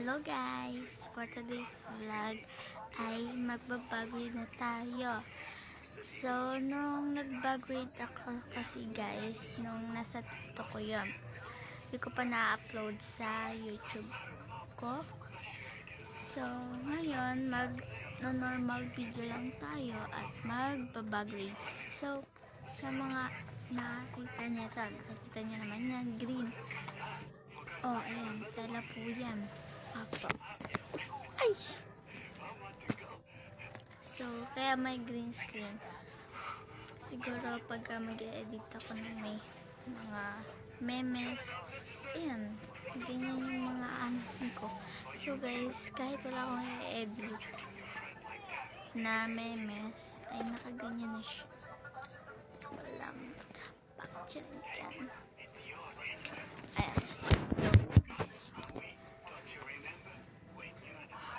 Hello guys! For today's vlog ay magbabagrade na tayo. So, nung nagbagrade ako kasi guys, nung nasa TikTok ko yun, hindi ko pa na-upload sa YouTube ko. So, ngayon, mag-normal video lang tayo at magbabagrade. So, sa mga nakita nyo naman yan, green. Oh, ayan, tala po yan. Apo. Ay! So, kaya may green screen. Siguro pagka mag-e-edit ako ng may mga memes, ayan, ganyan yung mga ano ko. So guys, kahit wala akong i-edit na memes, ay nakaganyan na siya. Walang pakyan dyan. Ayan.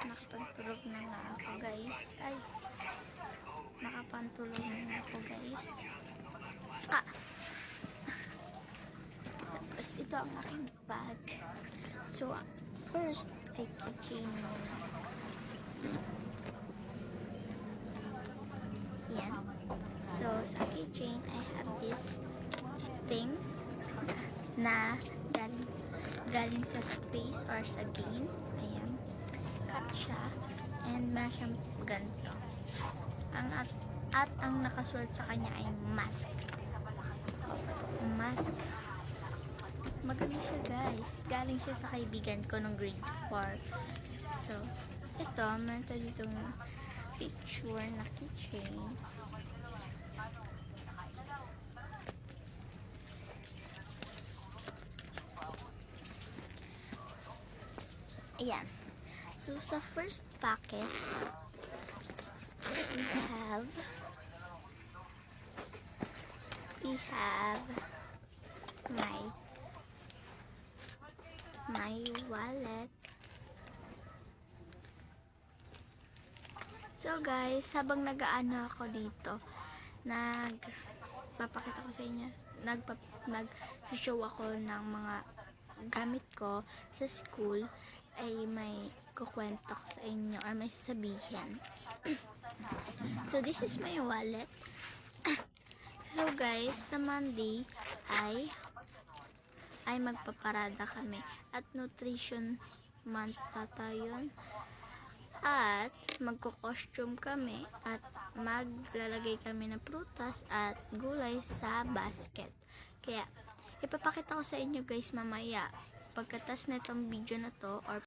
Nakapantulog na nga ako guys. Ay, nakapantulog na nga ako guys. Tapos ito ang aking bag. So, first, ay keychain muna. Yan. So, sa keychain, I have this thing na galing sa space or sa game. Ayan. Cut siya. And meron siyang ganito. At ang nakasulat sa kanya ay mask. Mask. Maganda siya guys. Galing siya sa kaibigan ko nung grade 4. So, ito, meron tayo ditong picture na keychain. Ayan. So, sa first packet, we have my wallet. So guys, habang nag-aano ako dito, papakita ko sa inyo, nag-show ako ng mga gamit ko sa school, ay may kukwento ko sa inyo or may sasabihin. So this is my wallet. So guys, sa Monday ay magpaparada kami at nutrition month ata yun. At magko-costume kami at maglalagay kami ng prutas at gulay sa basket. Kaya ipapakita ko sa inyo guys mamaya pagkatas na itong video na to or